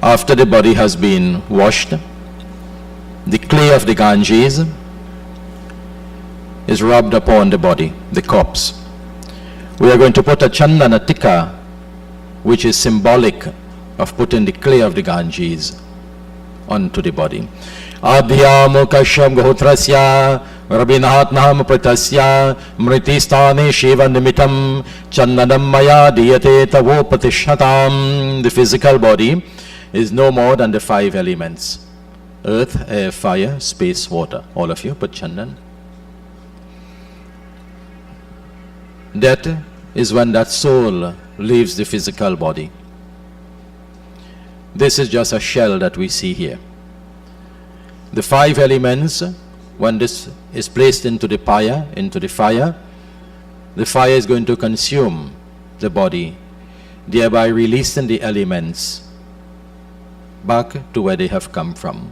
After the body has been washed, the clay of the Ganges is rubbed upon the body, the corpse. We are going to put a chandana tikka, which is symbolic of putting the clay of the Ganges onto the body. Adhyamo kashyam gohotrasya Rabeenath Maraj mritistane shiva nimitam chandanam maya diyate tavo patishatam. The physical body is no more than the 5 elements: earth, air, fire, space, water. All of you put chandan. That is when that soul leaves the physical body. This is just a shell that we see here. The 5 elements, when this is placed into the fire, the fire is going to consume the body, thereby releasing the elements back to where they have come from.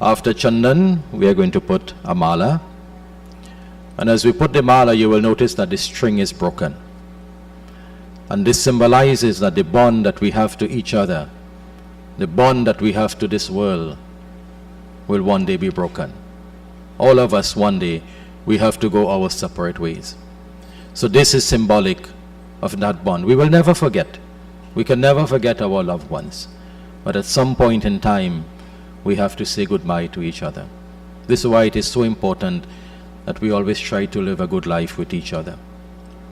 After chandan, we are going to put a mala. And as we put the mala, you will notice that the string is broken. And this symbolizes that the bond that we have to each other, the bond that we have to this world, will one day be broken. All of us, one day, we have to go our separate ways. So this is symbolic of that bond. We will never forget. We can never forget our loved ones. But at some point in time, we have to say goodbye to each other. This is why it is so important that we always try to live a good life with each other,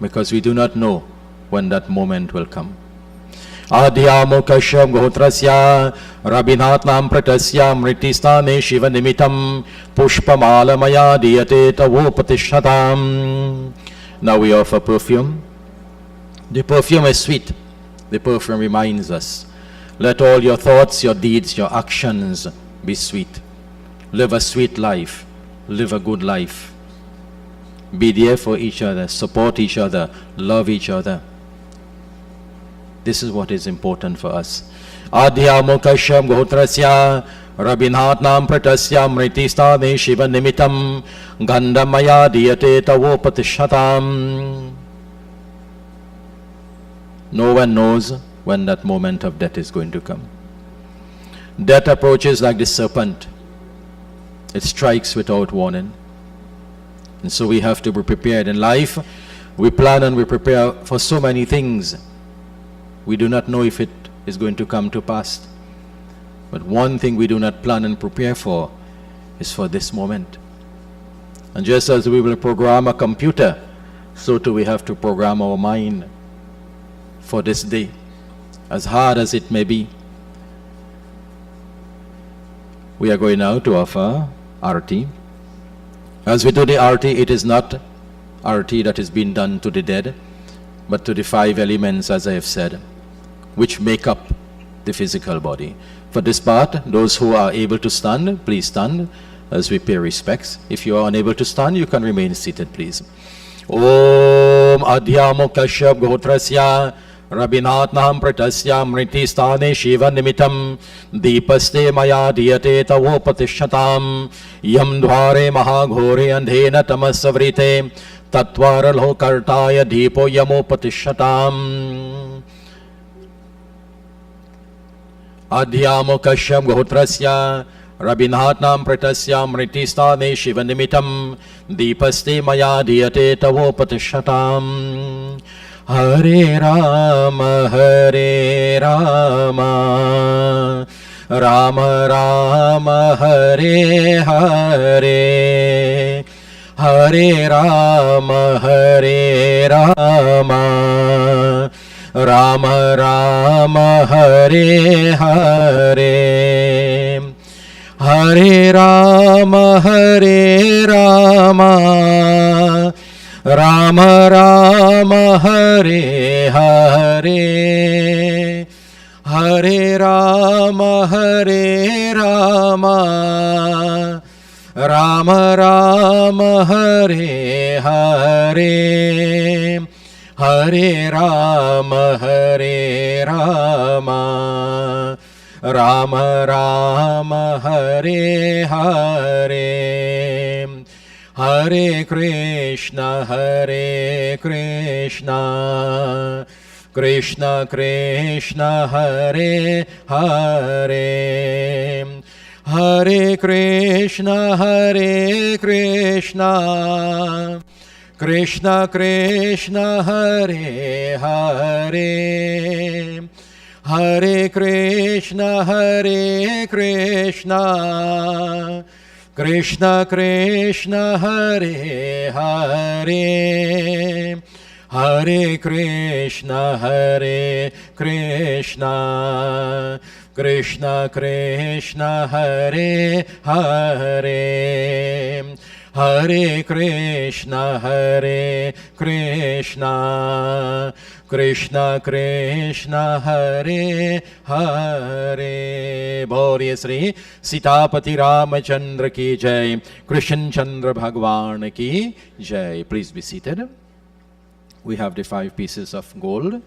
because we do not know when that moment will come. Adhyamo kashyam gohotrasya Rabeenath Maraj mritistane shiva nimitam pushpamala maya diyate tavo patishatam. Now we offer perfume. The perfume is sweet. The perfume reminds us, let all your thoughts, your deeds, your actions be sweet. Live a sweet life. Live a good life. Be there for each other. Support each other. Love each other. This is what is important for us. Adhyamo kashyam gohotrasya Rabeenath Maraj mritistane shiva nimitam gandhamaya diyate tavo patishatam. No one knows when that moment of death is going to come. Death approaches like the serpent. It strikes without warning. And so we have to be prepared. In life, we plan and we prepare for so many things. We do not know if it is going to come to pass. But one thing we do not plan and prepare for is for this moment. And just as we will program a computer, so too we have to program our mind for this day, as hard as it may be. We are going now to offer arati. As we do the arati, it is not arati that is being done to the dead, but to the 5 elements, as I have said, which make up the physical body. For this part, those who are able to stand, please stand as we pay respects. If you are unable to stand, you can remain seated, please. Om Adhyamo Kashyap Gohotrasya Rabeenath Maraj mritistane shiva nimitam deepaste maya diyate tavo patishatam yam dware mahaghore andhena tamasavrite tatvaralho kartaya deepo yamo patishatam. Adhyamo kashyam gohotrasya Rabeenath Maraj mritistane shiva nimitam deepaste maya diyate tavo patishatam. Hare Rama, Hare Rama, Rama Rama, Hare Hare, Hare Rama, Hare Rama, Rama Rama, Hare Hare, Hare Rama, Hare Rama, Rama Rama, Hare Hare, Hare Rama, Hare Rama, Rama Rama, Hare Hare, Hare Rama, Hare Rama, Rama Rama, Hare Hare, Hare Krishna, Krishna Krishna Hare Hare, Hare Krishna Krishna Krishna Hare Hare, Hare Krishna Krishna Krishna Hare Hare, Hare Krishna Krishna Krishna Hare Hare, Hare Krishna Krishna Krishna Hare Hare. Bhori Sri Sitapati Ramachandra ki jai, Krishan Chandra Bhagwan ki jai. Please be seated. We have the 5 pieces of gold.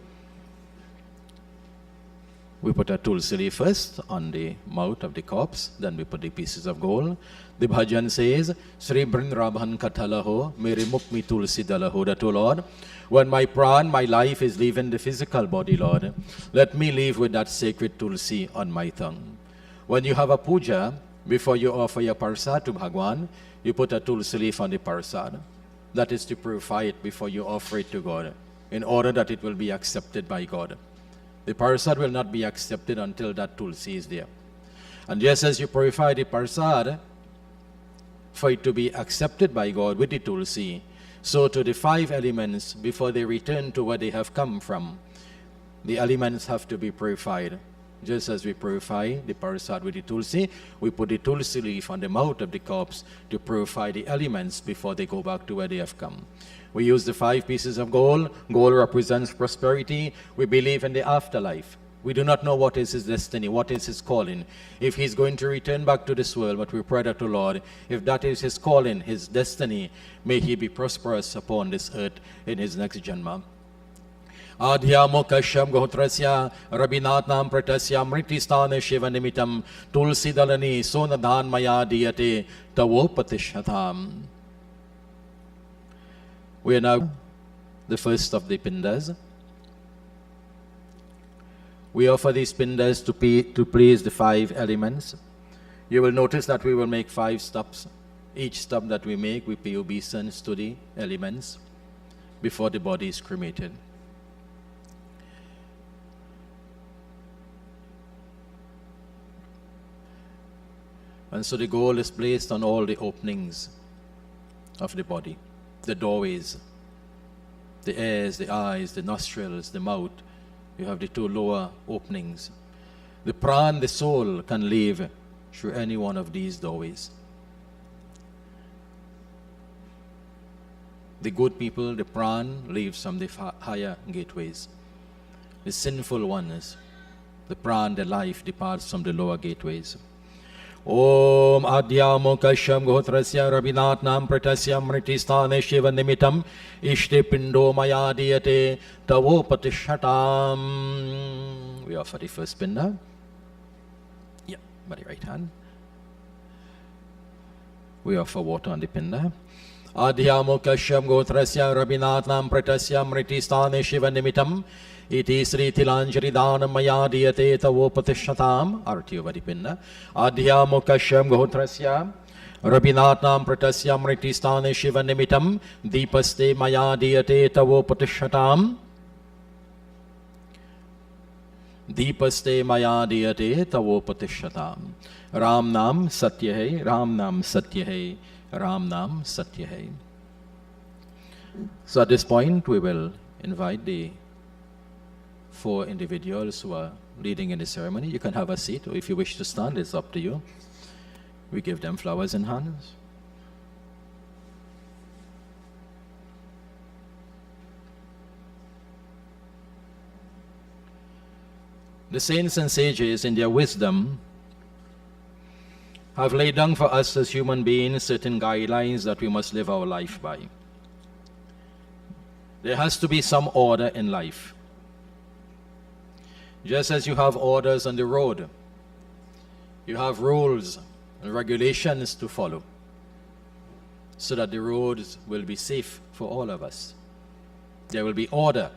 We put a tulsi leaf first on the mouth of the corpse, then we put the pieces of gold. The bhajan says, Sri Brindrabhan Katalaho, Mere Mukmi Tulsi Dalaho, that, O Lord, when my pran, my life is leaving the physical body, Lord, let me live with that sacred tulsi on my tongue. When you have a puja, before you offer your parsad to Bhagwan, you put a tulsi leaf on the parsad. That is to purify it before you offer it to God, in order that it will be accepted by God. The parsad will not be accepted until that tulsi is there. And just as you purify the parsad for it to be accepted by God with the tulsi, so to the 5 elements, before they return to where they have come from, the elements have to be purified. Just as we purify the parsad with the tulsi, we put the tulsi leaf on the mouth of the corpse to purify the elements before they go back to where they have come. We use the 5 pieces of gold. Gold represents prosperity. We believe in the afterlife. We do not know what is his destiny, what is his calling. If he's going to return back to this world, but we pray that, O Lord, if that is his calling, his destiny, may he be prosperous upon this earth in his next janma. Adhyamukasham Gotrasya Rabeenath Pratasya Mritistane Shiva Nimitam Tulsi Dalani Sonadhan Maya Diyate Tavopatishatam. We are now the first of the pindas. We offer these pindas to please the 5 elements. You will notice that we will make 5 stops. Each stop that we make, we pay obeisance to the elements before the body is cremated. And so the gold is placed on all the openings of the body, the doorways, the ears, the eyes, the nostrils, the mouth. You have the 2 lower openings. The pran, the soul, can live through any one of these doorways. The good people, the pran, lives from the higher gateways. The sinful ones, the pran, the life, departs from the lower gateways. Om Adhyamukasham Gotrasya Rabeenath Pratasya Mritistane Shiva Nimitam Ishte Pindo Maya Diyate Tavopatishatam. We offer the first pinda. Yeah, by the right hand. We offer water on the pinda. Adhyamukasham Gotrasya Rabeenath Pratasya Mritistane Shiva Nimitam Iti Sri Tilanjari Dhanam Maya Diyate Tavopatishatam. Arti over the pinna. Adhyamukasham Gotrasya Rabeenath Pratasya Mritistane Shiva Nimitam Deepaste Maya Diyate Tavopatishatam. Deepaste Maya Diyate Tavopatishatam. Ram Nam Satya Hai, Ram Nam Satya Hai, Ram Nam Satya Hai. So at this point we will invite the 4 individuals who are leading in the ceremony. You can have a seat, or if you wish to stand, it's up to you. We give them flowers in hands. The saints and sages, in their wisdom, have laid down for us as human beings certain guidelines that we must live our life by. There has to be some order in life. Just as you have orders on the road, you have rules and regulations to follow so that the roads will be safe for all of us. There will be order.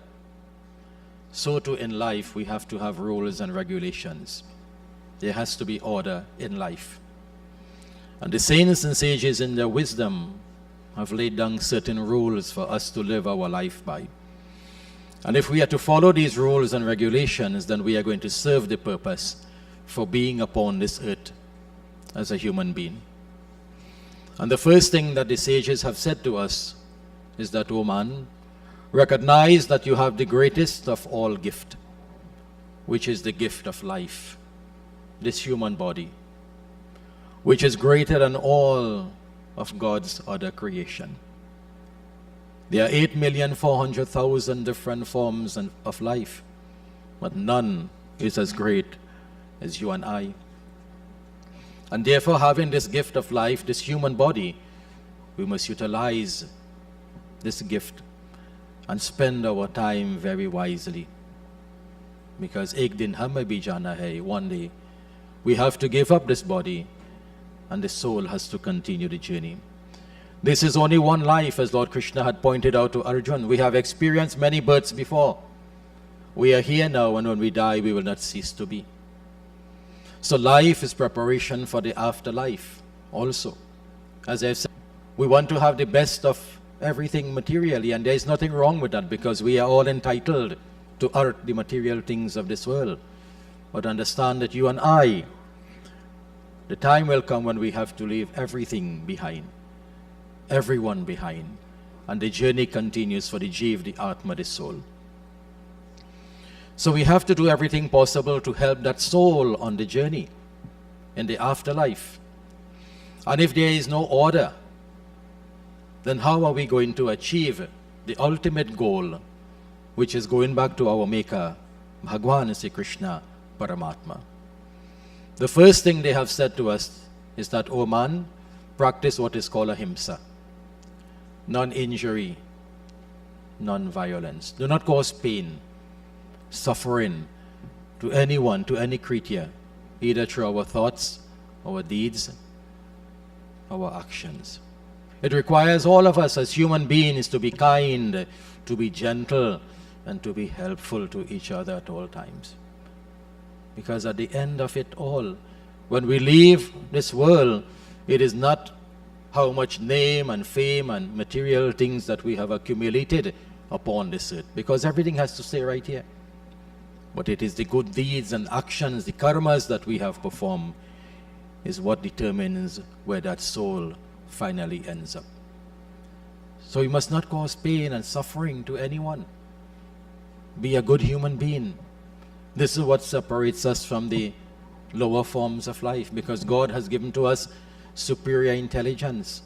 so too in life we have to have rules and regulations. There has to be order in life. And the saints and sages in their wisdom have laid down certain rules for us to live our life by. And if we are to follow these rules and regulations, then we are going to serve the purpose for being upon this earth as a human being. And the first thing that the sages have said to us is that, O man, recognize that you have the greatest of all gift, which is the gift of life, this human body, which is greater than all of God's other creation. There are 8,400,000 different forms of life, but none is as great as you and I. And therefore, having this gift of life, this human body, we must utilize this gift and spend our time very wisely. Because ek din hame bhi jana hai, one day we have to give up this body and the soul has to continue the journey. This is only one life, as Lord Krishna had pointed out to Arjuna. We have experienced many births before. We are here now, and when we die, we will not cease to be. So life is preparation for the afterlife also. As I've said, we want to have the best of everything materially, and there is nothing wrong with that, because we are all entitled to earth, the material things of this world. But understand that you and I, the time will come when we have to leave everything behind, everyone behind, and the journey continues for the Jeev, the Atma, the soul. So we have to do everything possible to help that soul on the journey in the afterlife. And if there is no order, then how are we going to achieve the ultimate goal, which is going back to our Maker, Bhagwan Sri Krishna, Paramatma? The first thing they have said to us is that, O man, practice what is called ahimsa. Non-injury, non-violence. Do not cause pain, suffering to anyone, to any creature, either through our thoughts, our deeds, our actions. It requires all of us as human beings to be kind, to be gentle, and to be helpful to each other at all times. Because at the end of it all, when we leave this world, it is not how much name and fame and material things that we have accumulated upon this earth, because everything has to stay right here. But it is the good deeds and actions, the karmas that we have performed, is what determines where that soul finally ends up. So we must not cause pain and suffering to anyone. Be a good human being. This is what separates us from the lower forms of life, because God has given to us superior intelligence,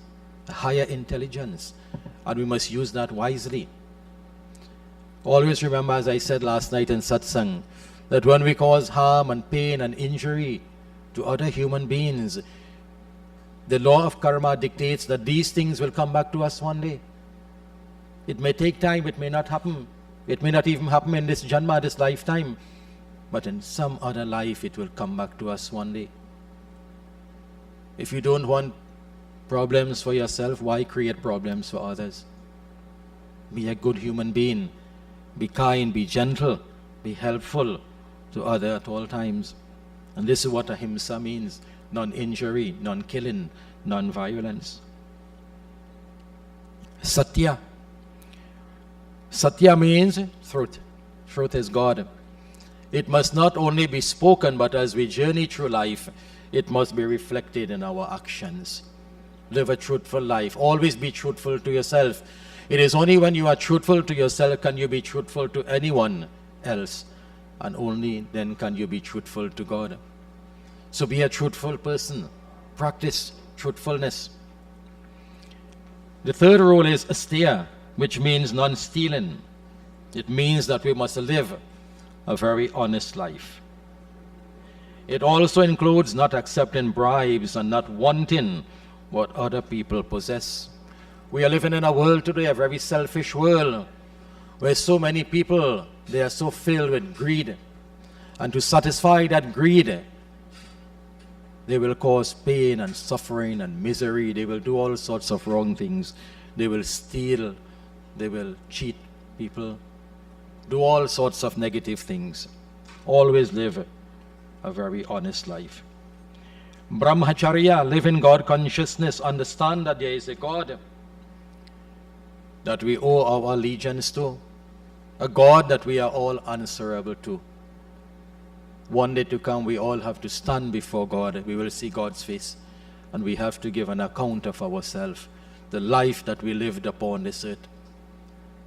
a higher intelligence, and we must use that wisely. Always remember, as I said last night in satsang, that when we cause harm and pain and injury to other human beings, the law of karma dictates that these things will come back to us one day. It may take time, it may not happen, it may not even happen in this janma, this lifetime, but in some other life it will come back to us one day. If you don't want problems for yourself, why create problems for others? Be a good human being. Be kind, be gentle, be helpful to others at all times. And this is what ahimsa means: non-injury, non-killing, non-violence. Satya. Satya means truth. Truth is God. It must not only be spoken, but as we journey through life, it must be reflected in our actions. Live a truthful life. Always be truthful to yourself. It is only when you are truthful to yourself can you be truthful to anyone else, and only then can you be truthful to God. So be a truthful person. Practice truthfulness. The third rule is asteya, which means non-stealing. It means that we must live a very honest life. It also includes not accepting bribes and not wanting what other people possess. We are living in a world today, a very selfish world, where so many people, they are so filled with greed. And to satisfy that greed, they will cause pain and suffering and misery. They will do all sorts of wrong things. They will steal. They will cheat people. do all sorts of negative things. Always live a very honest life. Brahmacharya, live in God consciousness, understand that there is a God that we owe our allegiance to, a God that we are all answerable to. One day to come, we all have to stand before God. We will see God's face, and we have to give an account of ourselves, the life that we lived upon this earth.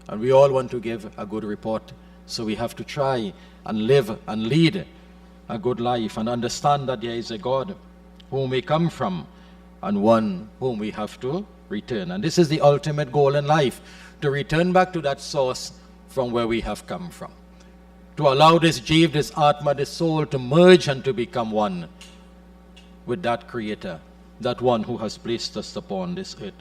And we all want to give a good report, so we have to try and live and lead a good life and understand that there is a God whom we come from and one whom we have to return. And this is the ultimate goal in life, to return back to that source from where we have come from, to allow this Jiv, this Atma, this soul to merge and to become one with that Creator, that one who has placed us upon this earth.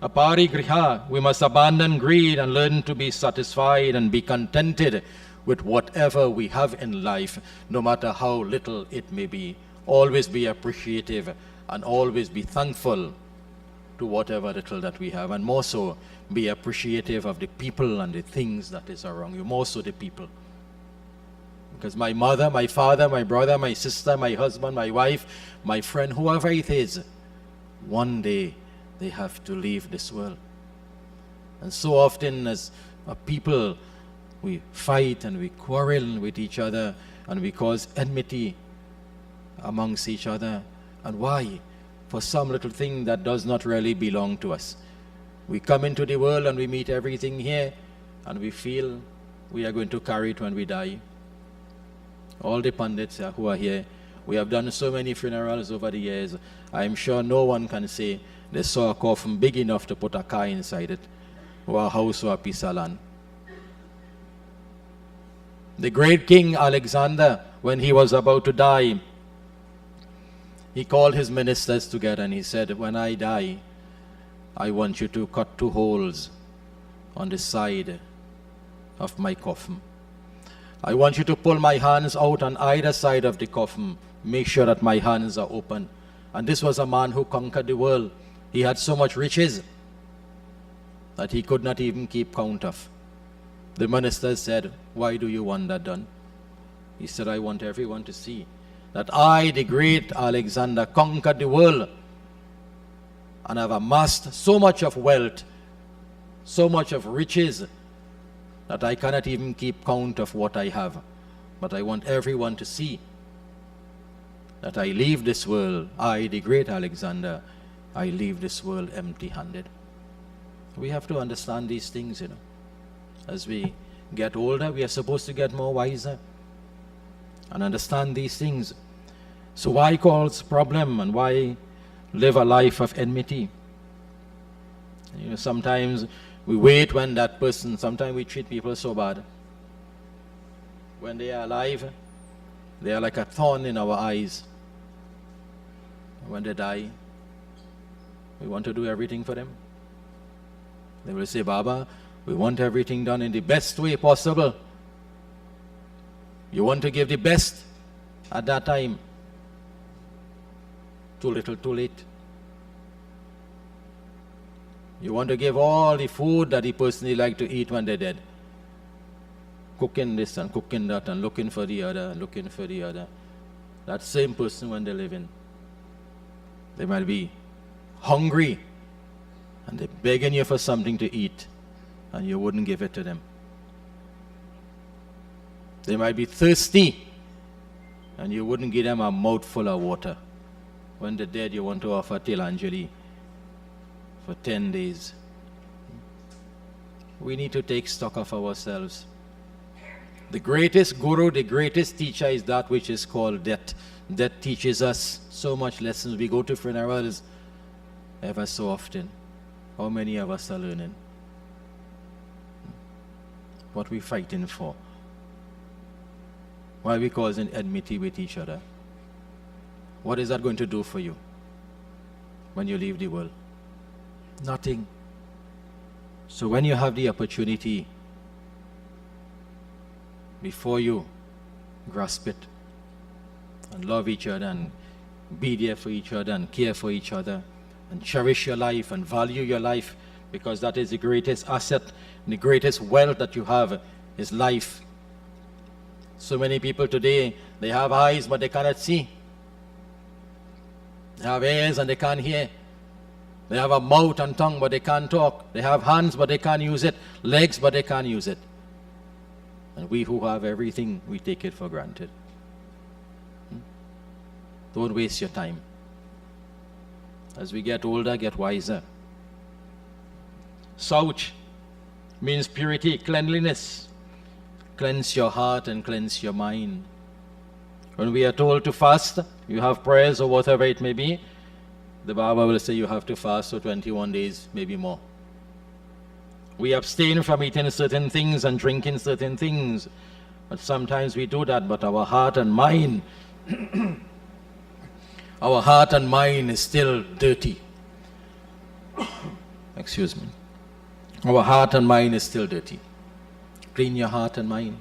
Aparigriha, we must abandon greed and learn to be satisfied and be contented with whatever we have in life, no matter how little it may be. Always be appreciative and always be thankful to whatever little that we have, and more so be appreciative of the people and the things that is around you, more so the people. Because my mother, my father, my brother, my sister, my husband, my wife, my friend, whoever it is, one day they have to leave this world. And so often as a people, we fight and we quarrel with each other and we cause enmity amongst each other. And why? For some little thing that does not really belong to us. We come into the world and we meet everything here and we feel we are going to carry it when we die. All the pundits who are here, we have done so many funerals over the years. I'm sure no one can say they saw a coffin big enough to put a car inside it, or a house or a piece of land. The great King Alexander, when he was about to die, he called his ministers together and he said, when I die, I want you to cut 2 holes on the side of my coffin. I want you to pull my hands out on either side of the coffin. Make sure that my hands are open. And this was a man who conquered the world. He had so much riches that he could not even keep count of. The ministers said, why do you want that done? He said, I want everyone to see that I, the great Alexander, conquered the world and have amassed so much of wealth, so much of riches, that I cannot even keep count of what I have. But I want everyone to see that I leave this world, I, the great Alexander, I leave this world empty-handed. We have to understand these things, As we get older, we are supposed to get more wiser and understand these things. So why cause problem and why live a life of enmity? Sometimes we wait when that person, sometimes we treat people so bad. When they are alive, they are like a thorn in our eyes. When they die, we want to do everything for them. They will say, Baba, we want everything done in the best way possible. You want to give the best at that time. Too little, too late. You want to give all the food that he personally like to eat when they're dead. Cooking this and cooking that and looking for the other and looking for the other. That same person when they're living, they might be hungry and they're begging you for something to eat and you wouldn't give it to them. They might be thirsty and you wouldn't give them a mouthful of water. When they're dead, you want to offer Tilanjali for 10 days. We need to take stock of ourselves. The greatest guru, the greatest teacher is that which is called death. Death teaches us so much lessons. We go to funerals ever so often. How many of us are learning? What we fighting for? Why are we causing enmity with each other? What is that going to do for you when you leave the world? Nothing. So when you have the opportunity, before you grasp it and love each other and be there for each other and care for each other and cherish your life and value your life, because that is the greatest asset and the greatest wealth that you have is life. So many people today, they have eyes but they cannot see. They have ears and they can't hear. They have a mouth and tongue but they can't talk. They have hands but they can't use it. Legs but they can't use it. And we who have everything, we take it for granted. Don't waste your time. As we get older, get wiser. Sauch means purity, cleanliness. Cleanse your heart and cleanse your mind. When we are told to fast, you have prayers or whatever it may be, the Bible will say you have to fast for 21 days, maybe more. We abstain from eating certain things and drinking certain things. But sometimes we do that, but our heart and mind, our heart and mind is still dirty. Excuse me. Our heart and mind is still dirty. Clean your heart and mind.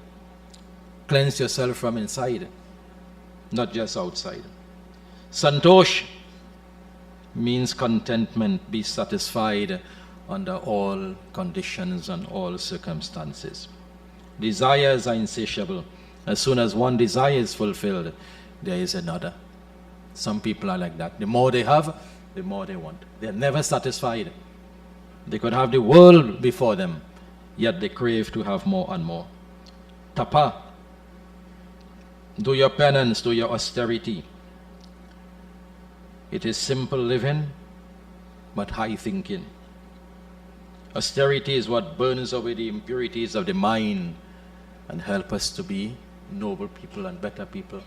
Cleanse yourself from inside, not just outside. Santosh means contentment, be satisfied under all conditions and all circumstances. Desires are insatiable. As soon as one desire is fulfilled, there is another. Some people are like that. The more they have, the more they want. They're never satisfied. They could have the world before them, yet they crave to have more and more. Tapa. Do your penance, do your austerity. It is simple living, but high thinking. Austerity is what burns away the impurities of the mind and help us to be noble people and better people.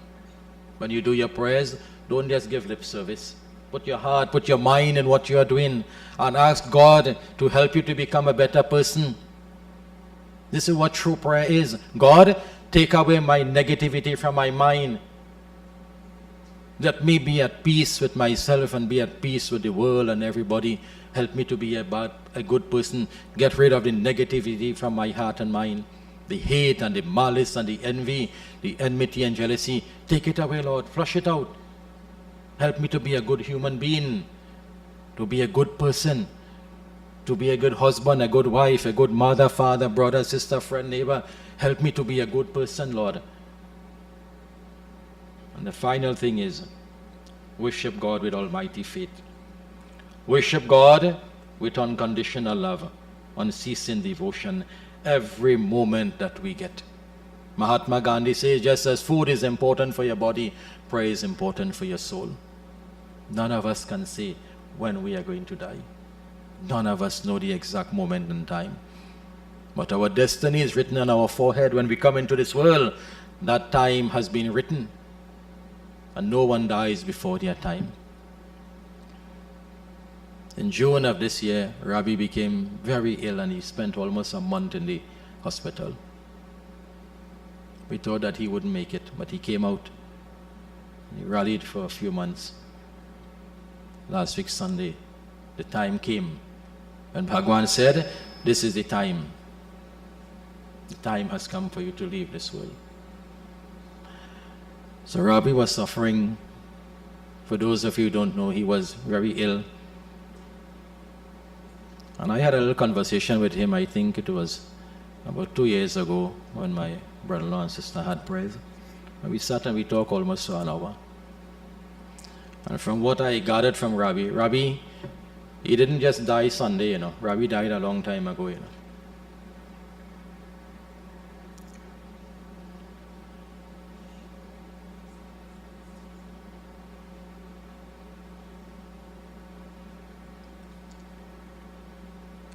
When you do your prayers, don't just give lip service. Put your heart, put your mind in what you are doing and ask God to help you to become a better person. This is what true prayer is. God, take away my negativity from my mind. Let me be at peace with myself and be at peace with the world and everybody. Help me to be a good person. Get rid of the negativity from my heart and mind. The hate and the malice and the envy, the enmity and jealousy. Take it away, Lord. Flush it out. Help me to be a good human being, to be a good person, to be a good husband, a good wife, a good mother, father, brother, sister, friend, neighbor. Help me to be a good person, Lord. And the final thing is, worship God with almighty faith. Worship God with unconditional love, unceasing devotion, every moment that we get. Mahatma Gandhi says, just as food is important for your body, prayer is important for your soul. None of us can say when we are going to die. None of us know the exact moment in time. But our destiny is written on our forehead. When we come into this world, that time has been written. And no one dies before their time. In June of this year, Rabbi became very ill and he spent almost a month in the hospital. We thought that he wouldn't make it, but he came out. He rallied for a few months. Last week Sunday, the time came. And Bhagwan said, this is the time. The time has come for you to leave this world. So Rabbi was suffering. For those of you who don't know, he was very ill. And I had a little conversation with him, I think it was about 2 years ago when my brother-in-law and sister had prayers. And we sat and we talked almost for an hour. And from what I gathered from Rabbi, he didn't just die Sunday, you know. Rabbi died a long time ago, you know.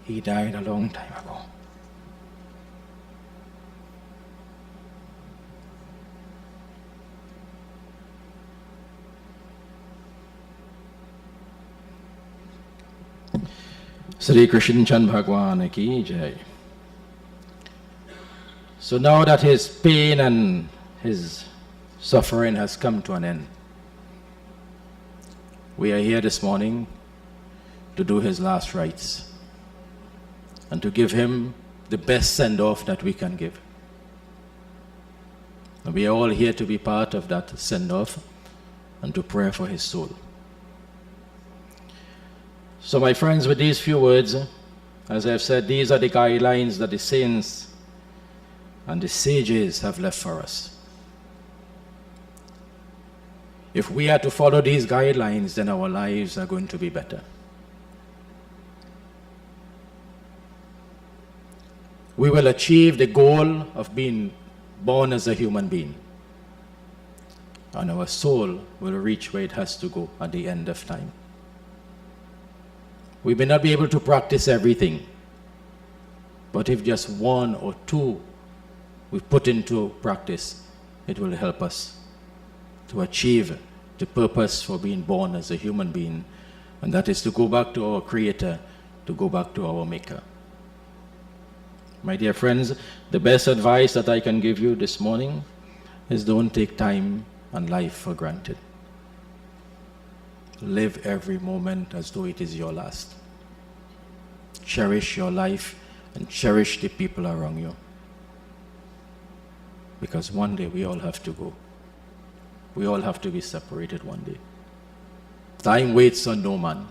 He died a long time ago. Sri Krishna Chand Bhagwan ki jai. So now that his pain and his suffering has come to an end, we are here this morning to do his last rites and to give him the best send-off that we can give. And we are all here to be part of that send-off and to pray for his soul. So my friends, with these few words, as I've said, these are the guidelines that the saints and the sages have left for us. If we are to follow these guidelines, then our lives are going to be better. We will achieve the goal of being born as a human being. And our soul will reach where it has to go at the end of time. We may not be able to practice everything, but if just one or two we put into practice, it will help us to achieve the purpose for being born as a human being, and that is to go back to our Creator, to go back to our Maker. My dear friends, the best advice that I can give you this morning is don't take time and life for granted. Live every moment as though it is your last. Cherish your life and cherish the people around you. Because one day we all have to go. We all have to be separated one day. Time waits on no man.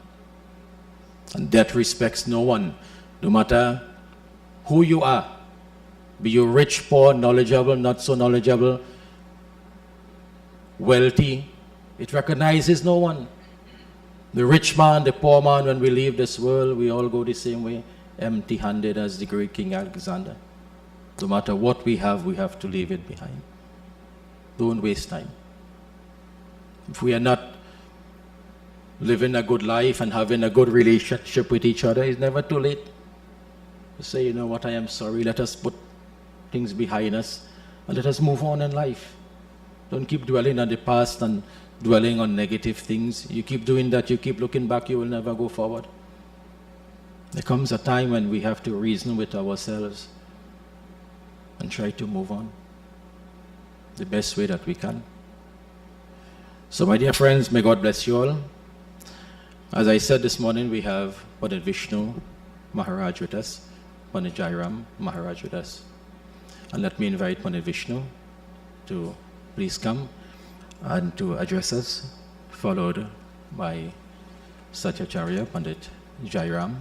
And death respects no one, no matter who you are. Be you rich, poor, knowledgeable, not so knowledgeable, wealthy. It recognizes no one. The rich man, the poor man, when we leave this world, we all go the same way, empty-handed as the great King Alexander. No matter what we have to leave it behind. Don't waste time. If we are not living a good life and having a good relationship with each other, it's never too late to say, you know what, I am sorry, let us put things behind us and let us move on in life. Don't keep dwelling on the past and dwelling on negative things. You keep doing that, you keep looking back, you will never go forward. There comes a time when we have to reason with ourselves and try to move on the best way that we can. So my dear friends, may God bless you all. As I said this morning, we have Pandit Vishnu Maharaj with us, Pandit Jairam Maharaj with us. And let me invite Pandit Vishnu to please come and to address us, followed by Satyacharya, Pandit Jairam.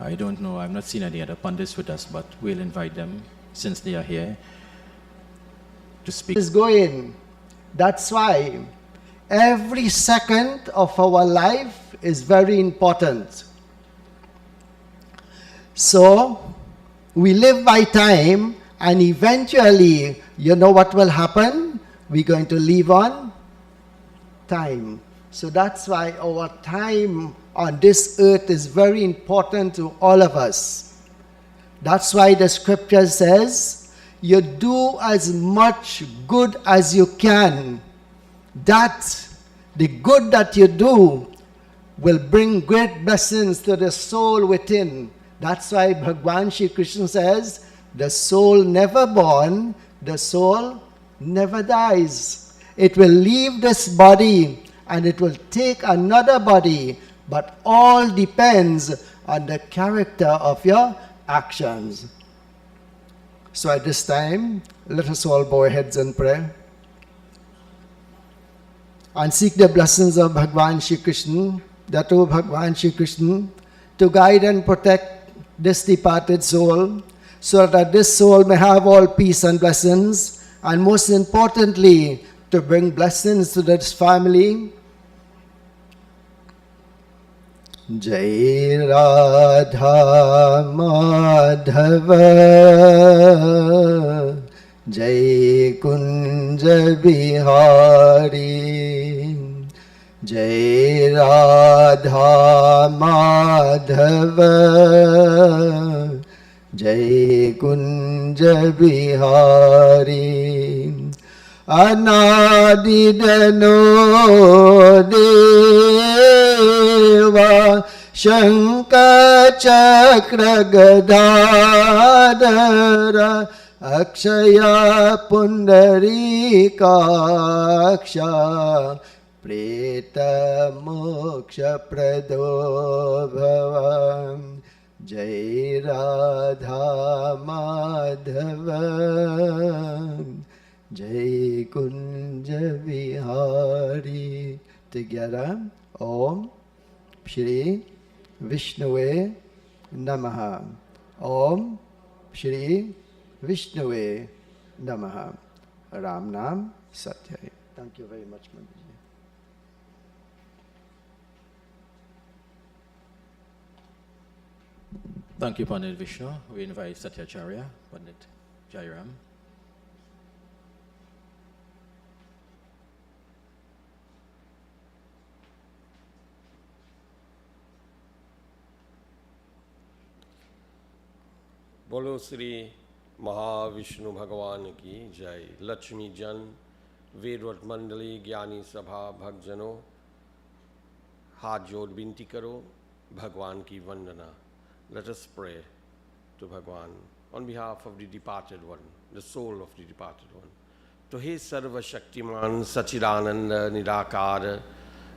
I don't know, I've not seen any other Pundits with us, but we'll invite them, since they are here, to speak. Is going. That's why every second of our life is very important. So, we live by time, and eventually, you know what will happen? We're going to live on time. So that's why our time on this earth is very important to all of us. That's why the scripture says, you do as much good as you can. That the good that you do will bring great blessings to the soul within. That's why Bhagwan Shri Krishna says, the soul never born, the soul never dies. It will leave this body and it will take another body, but all depends on the character of your actions. So at this time, let us all bow our heads and pray and seek the blessings of Bhagwan Shri Krishna, that O Bhagwan Shri Krishna, to guide and protect this departed soul, so that this soul may have all peace and blessings, and most importantly, to bring blessings to this family. Jai Radha Madhava, Jai Kunja Bihari, Jai Radha Madhava, Jai Kunja Bihari. Anadidano Deva Shankachakra Gadadhara Akshaya Pundarikaksha Preta Moksha Pradobhavam. Jai Radha Madhava, Jai Kunja Vihari. Together, Om Shri Vishnue Namaha. Om Shri Vishnue Namaha. Ram Nam Satyai. Thank you very much, Mandaji. Thank you, Pandit Vishnu. We invite Satyacharya, Pandit Jairam. बोलो श्री महाविष्णु भगवान की जय। लक्ष्मी जन, वेदवत मंडली, ज्ञानी सभा, भक्तजनों, हाथ जोड़ विनती करो, भगवान की वंदना। Let us pray to Bhagwan on behalf of the departed one, the soul of the departed one. To He Sarva Shaktiman Sachidananda Nirakar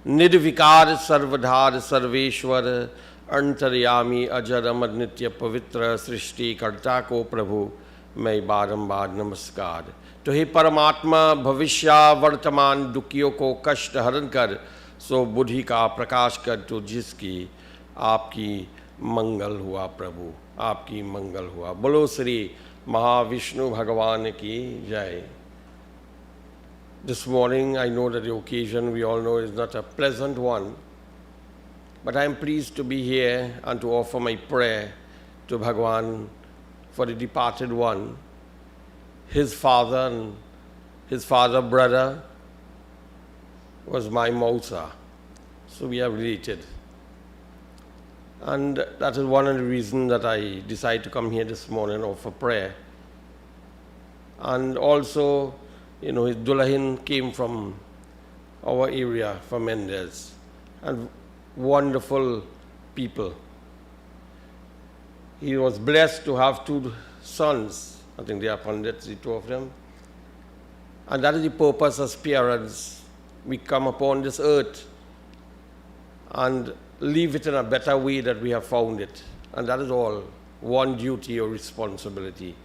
Nirvikar Sarvadhar Sarveshwar अंतर्यामी अजर अमर नित्य पवित्र सृष्टि कर्ता को प्रभु मैं बारंबार नमस्कार। तो हे परमात्मा, भविष्य वर्तमान दुखियों को कष्ट हरण कर सो बुद्धि का प्रकाश कर, तो जिसकी आपकी मंगल हुआ प्रभु, आपकी मंगल हुआ। बोलो श्री महाविष्णु भगवान की जय। This morning I know that the occasion we all know is not a pleasant one, but I am pleased to be here and to offer my prayer to Bhagwan for the departed one. His father and his father brother was my Mausa, so we are related. And that is one of the reasons that I decided to come here this morning and offer prayer. And also, you know, his Dulahin came from our area, from Mendes, and wonderful people. He was blessed to have two sons. I think they are Pundits, the two of them. And that is the purpose as parents. We come upon this earth and leave it in a better way that we have found it. And that is all, one duty or responsibility.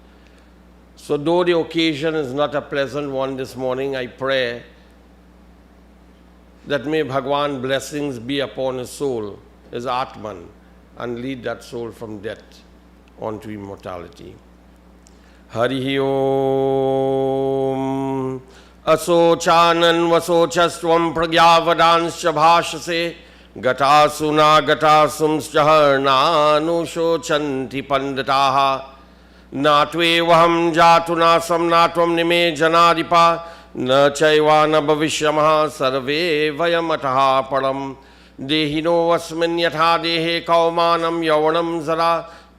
So though the occasion is not a pleasant one this morning, I pray that may Bhagwan blessings be upon his soul, his Atman, and lead that soul from death onto immortality. Hari Om Asochanan Vasochastvam Pragyavadanscha Bhashase Gatasuna Gatasumschaharna Anushochanti Panditaha Natve Vaham Jatunasam Natvam Nime Janadipa न चैवा न भविष्यमः सर्वे वयमतः परम देहिनो अस्मिन् यथा देहे कौमानं यौवनं जरा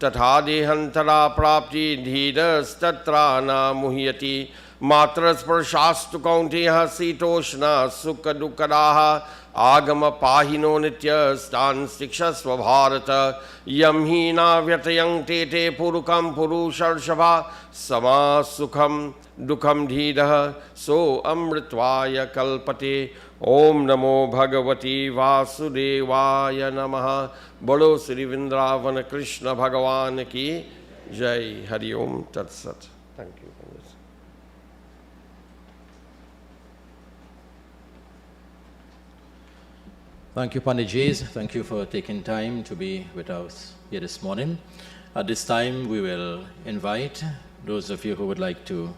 तथा देहान्तरा प्राप्ति धीरस्तत्रा न मुह्यति मात्रस्पर्शास्तु कौन्तेयः शीतोष्णा सुखदुःखदाः आगम पाहिनो नित्यस्तान् शिक्षस्व भारत यं हि न व्यतयं ते ते पुरुकं पुरुषर्षभा समा सुखं दुखम धीरः सो अमृतवाय कल्पते। ओम नमो भगवती वासुदेवाय नमः। बोलो श्री वृंदावन कृष्ण भगवान की जय। हरि ओम तत्सत। Thank you. Thank you, Panditjis. Thank you for taking time to be with us here this morning. At this time, we will invite those of you who would like to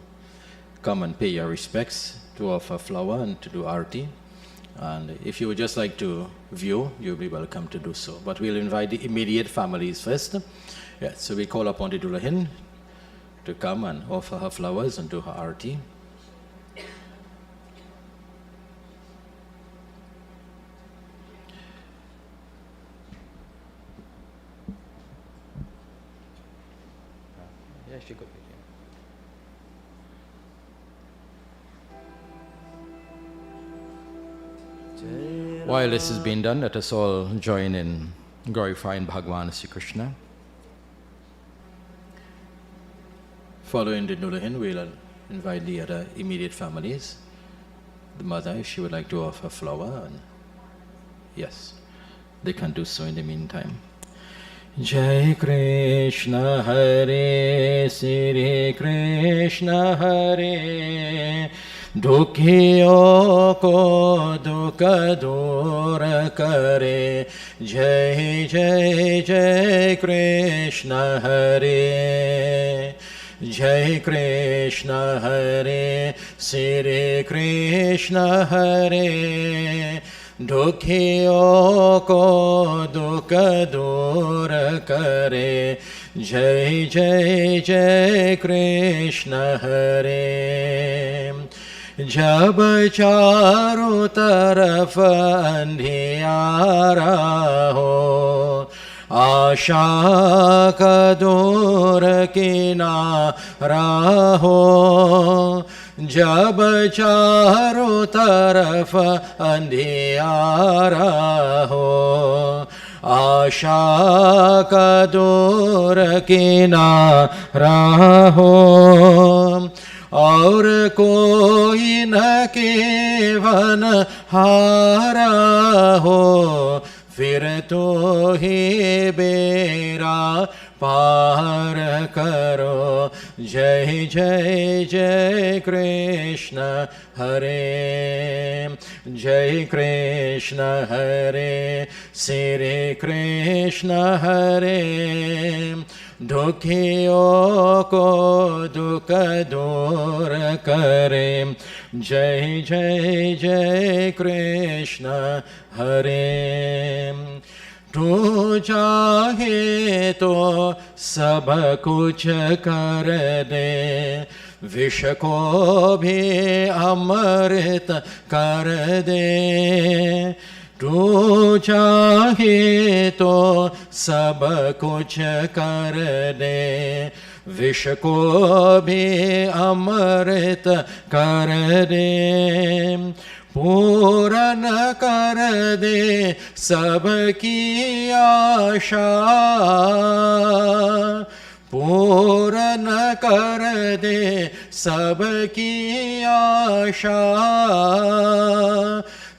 come and pay your respects, to offer flower and to do arti. And if you would just like to view, you'll be welcome to do so. But we'll invite the immediate families first. Yeah, so we call upon the Dulahin to come and offer her flowers and do her arti. Yeah, she could be. While this is being done, let us all join in glorifying Bhagwan Sri Krishna. Following the Dulahin, we'll invite the other immediate families. The mother, if she would like to offer flower, and yes, they can do so in the meantime. Jai Krishna Hare Sri Krishna Hare दुखियों को दुख दूर करे जय जय जय कृष्ण हरे Jai Krishna Hare, Sri Krishna Hare, Dukhiyon ko dukh dur kare. Jai Jai Jai Krishna Hare. जब चारों तरफ अंधियारा हो, आशा का दूर किनारा हो। जब चारों तरफ अंधियारा हो, आशा का दूर किनारा हो। और कोई न केवन हारा हो, फिर तो ही बेरा पार करो। जय जय जय कृष्ण हरे, जय कृष्ण हरे, श्री कृष्ण हरे। दुखियों को दुख दूर करे। जय जय जय कृष्ण हरे। तू चाहे तो सब कुछ कर दे, विष को भी अमृत कर दे। तू चाहे तो सब कुछ कर दे, विष को भी अमृत कर दे। पूरन कर दे सबकी आशा, पूरन कर दे सबकी आशा।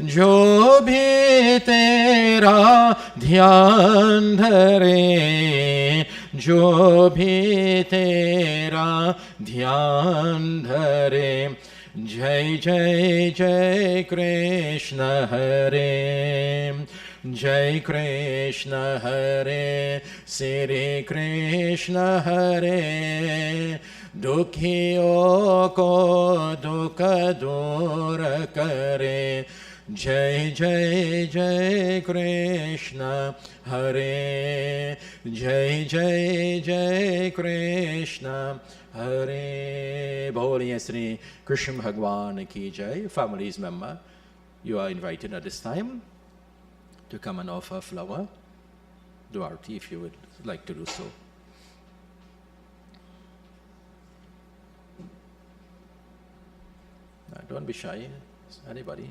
जो भी तेरा ध्यान धरे, जो भी तेरा ध्यान धरे। जय जय जय कृष्ण हरे, जय कृष्ण हरे, श्री कृष्ण हरे। दुखियों को दुख दूर करे। जय जय जय कृष्ण हरे, जय जय जय कृष्ण हरे। बोलिए श्री कृष्ण भगवान की जय। Families member, you are invited at this time to come and offer flower to Aarti if you would like to do so. Don't be shy, anybody.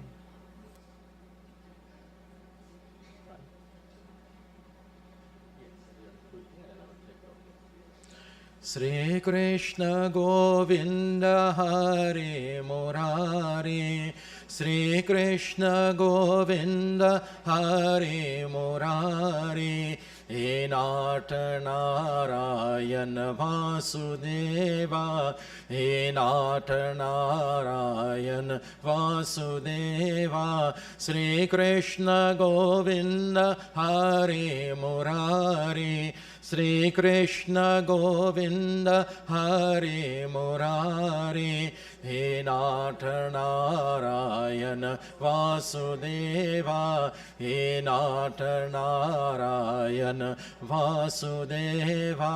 Shri Krishna Govinda Hare Murari, Shri Krishna Govinda Hare Murari. He Nath Narayan Vasudeva, He Nath Narayan Vasudeva. Shri Krishna Govinda Hare Murari, Shri Krishna Govinda Hare Murari. He Nath Narayan Vasudeva, He Nath Narayan Vasudeva.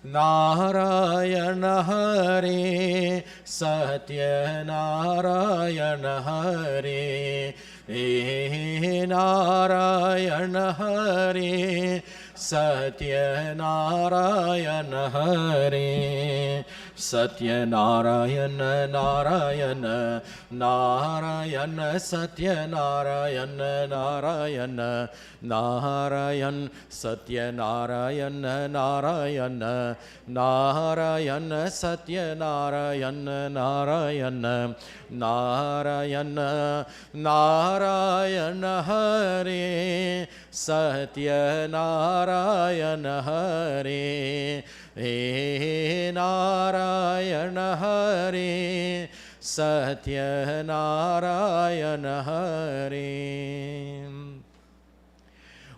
Narayana Hare, Satya Narayana Hare, He Narayana Hare, Satya Narayana Hare. Satya Narayana Narayana Narayana, Satya Narayana Narayana Narayan, Satya Narayana Narayana Narayana, Satya Narayana Narayana Narayana. Narayana Hare, Satya Narayana Hare, He Narayana Hare, Satya Narayana Hare.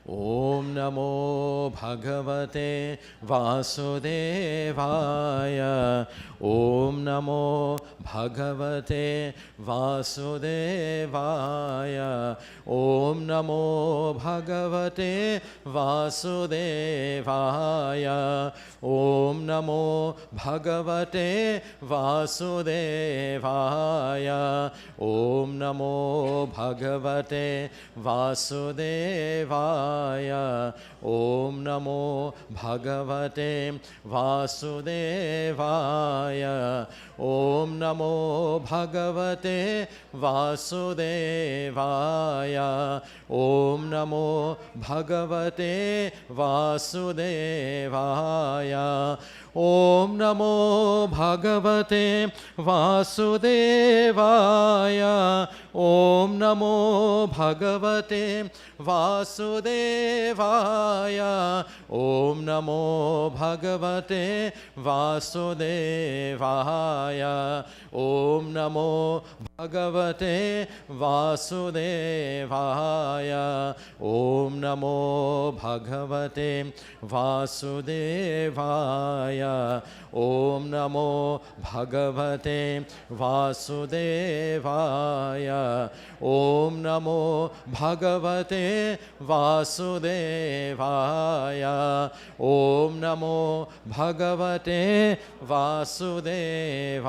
Om Om Namo Bhagavate Vasudevaya. Om Namo Bhagavate Vasudevaya. Om Namo Bhagavate Vasudevaya. Om Namo Bhagavate Vasudevaya. Om Namo Bhagavate Vasudevaya. Om Namo Bhagavate Vasudevaya. Om Namo Bhagavate Vasudevaya. Om Namo Bhagavate Vasudevaya. Om Namo Bhagavate Vasudevaya. Om Namo Bhagavate Vasudevaya. Om Namo Bhagavate Vasudevaya. Om Namo Bhagavate Vasudevaya. Om Namo Bhagavate Vasudevaya. Om Namo Bhagavate Vasudevaya. Om Namo Bhagavate Vasudevaya. Om Namo Bhagavate Vasudevaya.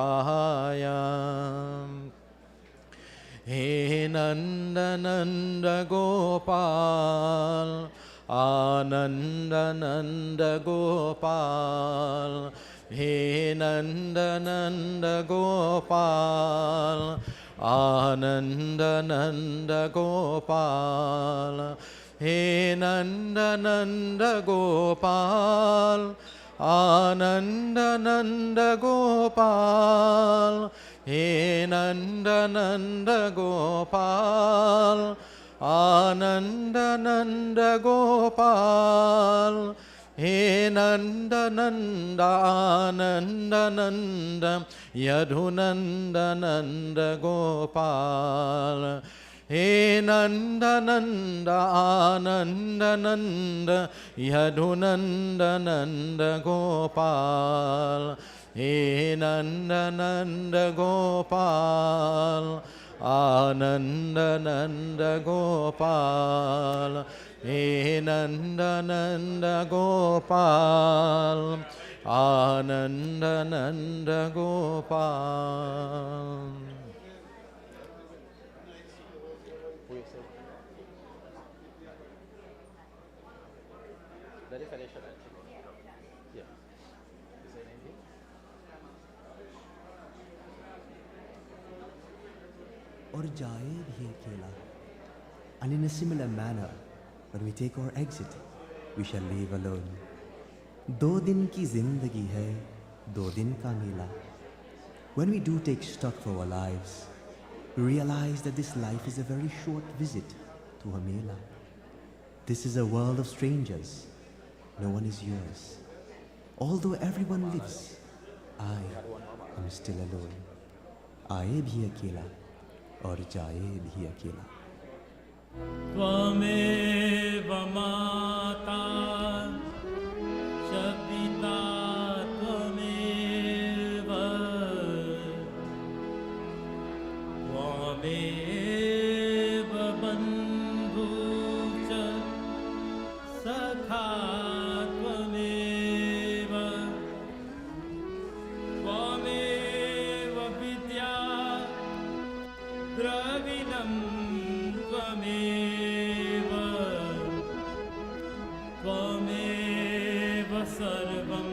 He Nanda Nanda Gopal, Ananda Nanda Gopal. He Nanda Nanda Gopal, Ananda Nanda Gopal. He Nanda Nanda Gopal, Ananda Nanda Gopal. He Nanda Nanda Gopal, Ananda Nanda Gopal. He Nanda Nanda Ananda Nanda Yadunanda Nanda Gopal. He Nanda Nanda Ananda Nanda Yadunanda Nanda Gopal. He Nanda Nanda Gopal, Ananda Nanda Gopal. He Nanda Nanda Gopal, Ananda Nanda Gopal. और जाए भी अकेला. And in a similar manner, when we take our exit, we shall leave alone. 2 दिन की जिंदगी है, 2 दिन का मेला. When we do take stock for our lives, we realize that this life is a very short visit to a mela. This is a world of strangers. No one is yours. Although everyone lives, I am still alone. आए भी अकेला और जाए भी अकेला. त्वमेव माता च पिता त्वमेव, त्वमेव बन्धु च सखा त्वमेव, त्वमेव विद्या द्रविणं त्वमेव, त्वमेव सर्वं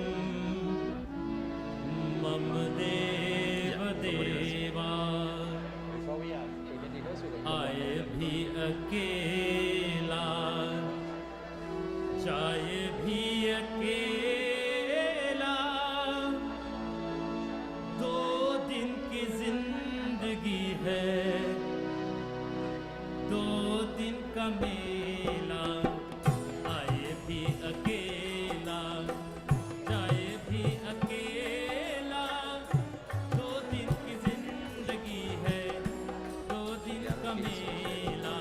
मम देव देवा. आए भी अकेला, जाए भी अकेला. 2 दिन की जिंदगी है, 2 दिन का मेला. आए भी अकेला, जाए भी अकेला. 2 दिन की जिंदगी है, 2 दिन का मेला.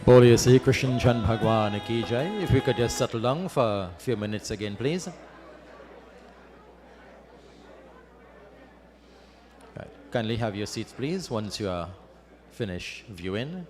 Boliye Sri Krishna Chan Bhagwan Ki Jai. If we could just settle down for a few minutes again, please. Right. Kindly have your seats, please, once you are finished viewing.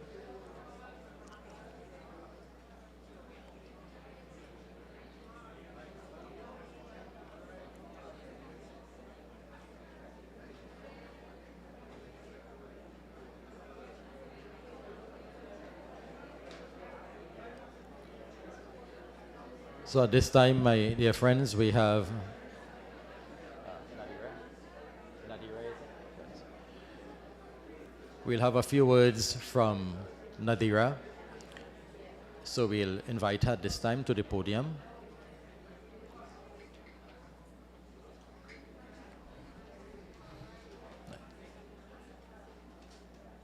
So at this time, my dear friends, we have we'll have a few words from Nadira. So we'll invite her this time to the podium.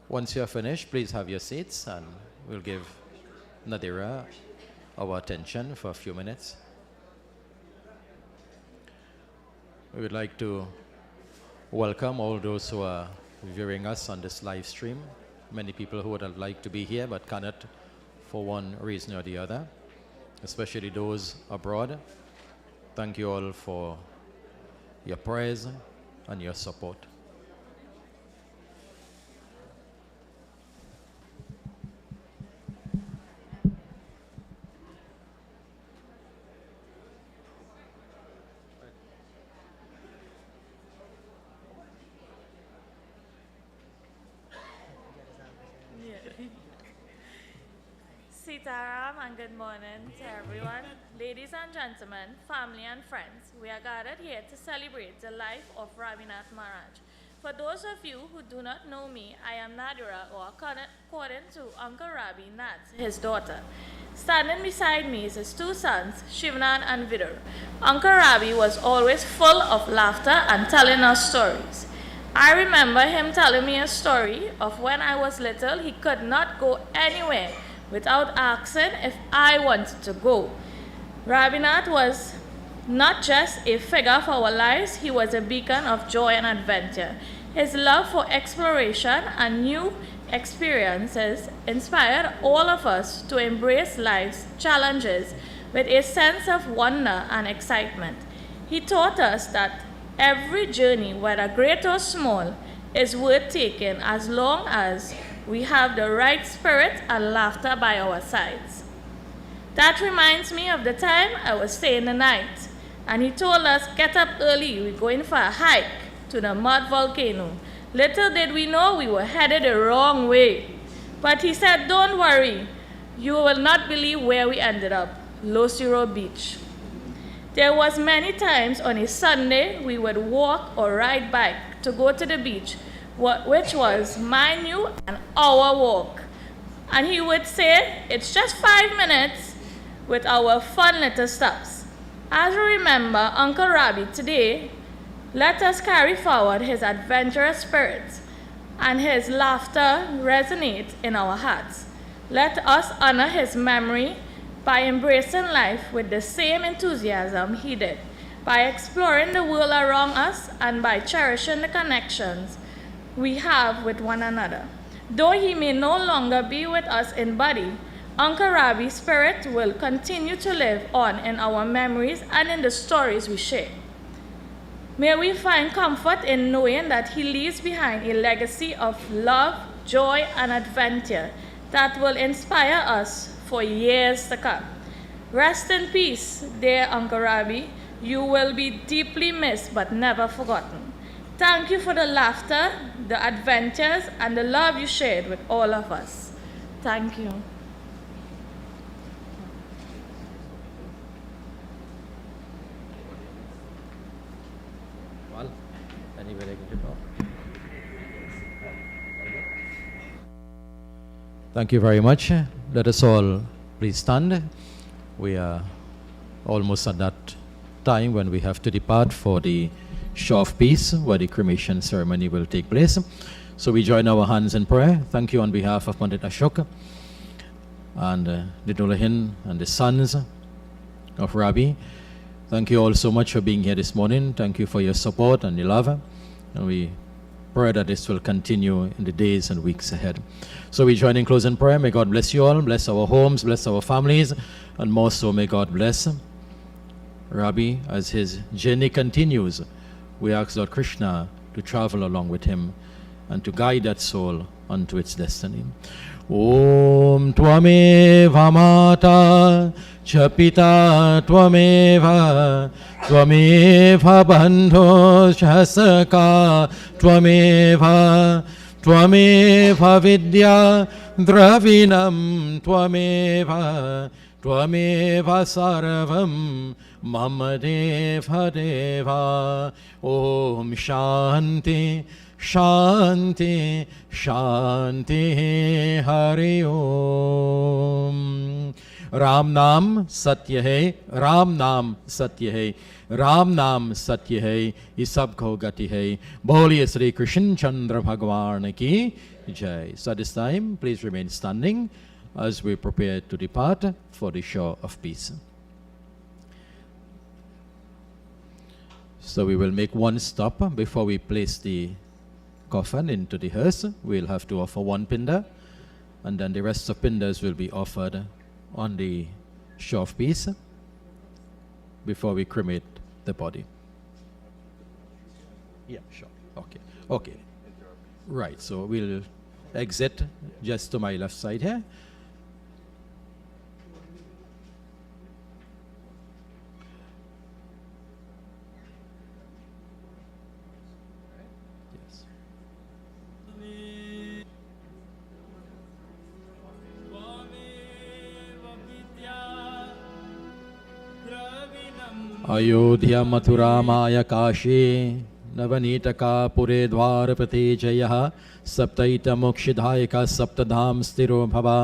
Once you're finished, please have your seats and we'll give Nadira our attention for a few minutes. We would like to welcome all those who are viewing us on this live stream. Many people who would have liked to be here but cannot for one reason or the other, especially those abroad. Thank you all for your prayers and your support. Sitaram and good morning to everyone. Ladies and gentlemen, family and friends, we are gathered here to celebrate the life of Rabeenath Maraj. For those of you who do not know me, I am Nadira, or according to Uncle Rabeenath, his daughter. Standing beside me is his two sons, Shivnan and Vidur. Uncle Rabi was always full of laughter and telling us stories. I remember him telling me a story of when I was little, he could not go anywhere without asking if I wanted to go. Rabeenath was not just a figure for our lives, he was a beacon of joy and adventure. His love for exploration and new experiences inspired all of us to embrace life's challenges with a sense of wonder and excitement. He taught us that every journey, whether great or small, is worth taking as long as we have the right spirit and laughter by our sides. That reminds me of the time I was staying the night, and he told us, get up early, we're going for a hike to the mud volcano. Little did we know we were headed the wrong way. But he said, don't worry, you will not believe where we ended up, Losiro Beach. There was many times on a Sunday we would walk or ride bike to go to the beach, which was mind you an hour walk. And he would say, it's just 5 minutes with our fun little stops. As we remember Uncle Rabi today, let us carry forward his adventurous spirit and his laughter resonate in our hearts. Let us honor his memory by embracing life with the same enthusiasm he did, by exploring the world around us and by cherishing the connections we have with one another. Though he may no longer be with us in body, Uncle Rabi's spirit will continue to live on in our memories and in the stories we share. May we find comfort in knowing that he leaves behind a legacy of love, joy, and adventure that will inspire us for years to come. Rest in peace, dear Uncle Rabi. You will be deeply missed but never forgotten. Thank you for the laughter, the adventures, and the love you shared with all of us. Thank you. Well, anybody can talk? Thank you very much. Let us all please stand. We are almost at that time when we have to depart for the show of peace, where the cremation ceremony will take place. So we join our hands in prayer. Thank you on behalf of Pandit Ashok and the Dulahin and the sons of Rabi. Thank you all so much for being here this morning. Thank you for your support and your love. And we Pray that this will continue in the days and weeks ahead. So we join in closing prayer. May God bless you all, bless our homes, bless our families, and more so may God bless Rabbi as his journey continues. We ask Lord Krishna to travel along with him and to guide that soul unto its destiny. Om Tvameva Mata Chapita Tvameva Tvameva Bandho Shasaka Tvameva Tvameva Vidya Dravinam Tvameva Tvameva Sarvam Mama Deva Deva. Om Shanti Shanti Shanti Hari Om. Ram Naam Satya Hai, Ram Naam Satya Hai, Ram Naam Satya Hai, ye sabko gati hai. Boliye Sri Krishna Chandra Bhagwan ki Jai. So at this time, please remain standing as we prepare to depart for the shore of peace. So we will make one stop before we place the coffin into the hearse. We'll have to offer one pinda, and then the rest of pindas will be offered on the shore of peace before we cremate the body. Yeah, sure. Okay. Okay. Right. So we'll exit just to my left side here. Ayodhya Mathura माया काशी नवनीतका पुरे द्वारपति जयः सप्तैत मोक्षदायका सप्तधाम स्थिरो भवा.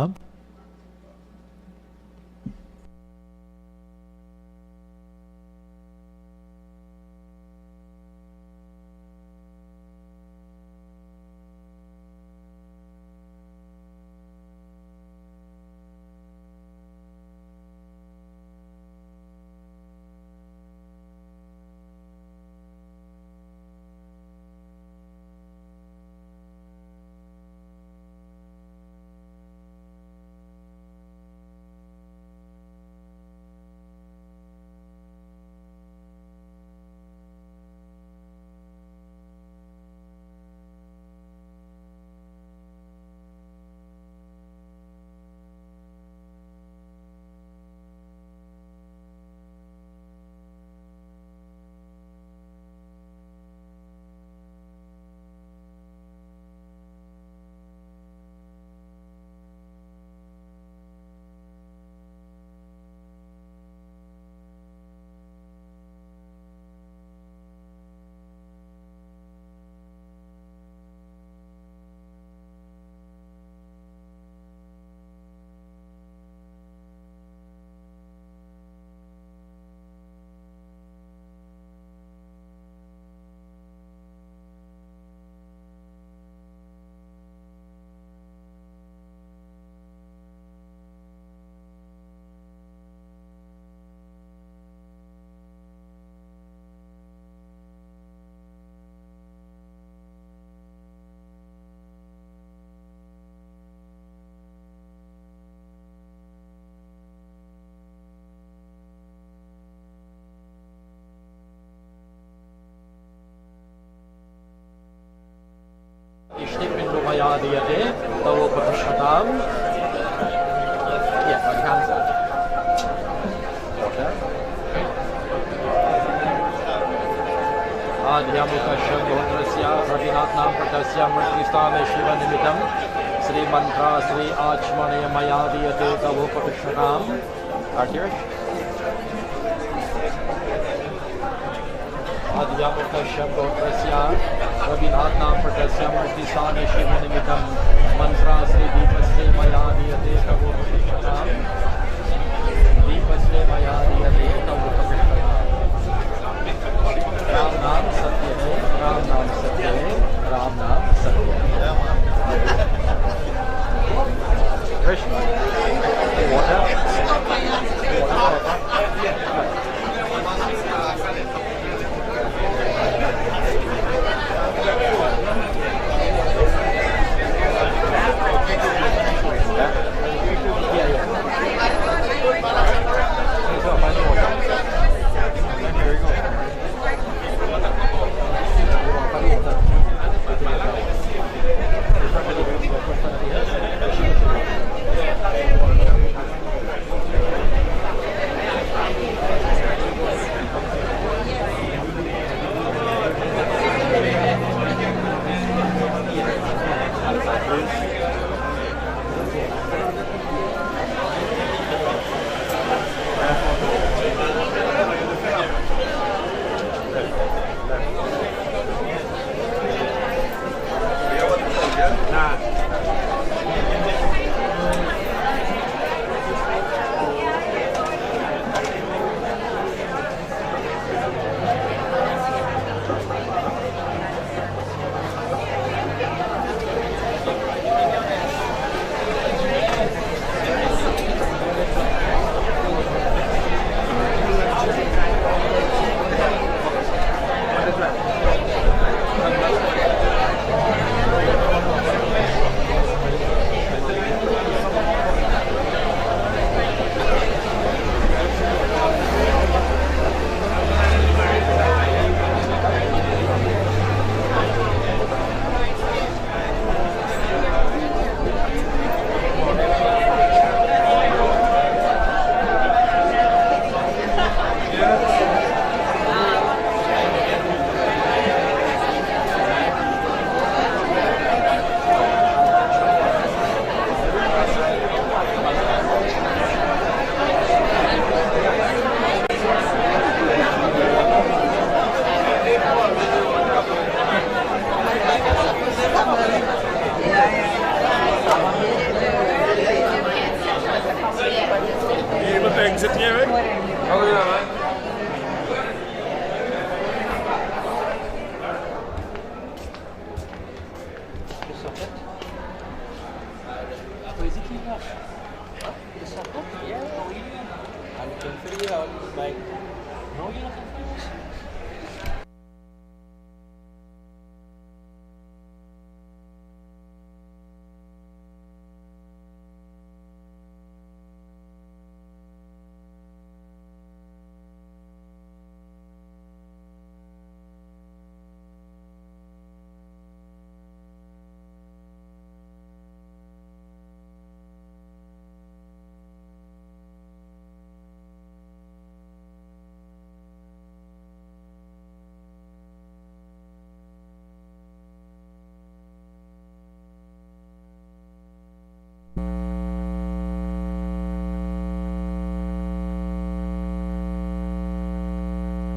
Diyate Tavo Patishatam. Yeah, my hands up. Adhyamukha Shabhotrasya Rabeenath Maraj Murtistame Shiva Nimitam Sri Mantra Sri Achmanaya Maya Diyate Tavo Patishatam. Artirish. Adhyamukha Shabhotrasya Rabeenath Maraj Murtistame Shiva Nimitam Mantra Sri Deepasre Maya Diyate Tavo Patishatam. Deepasre Maya Diyate Tavo Patishatam. Ram Naam Satya Hai, Ram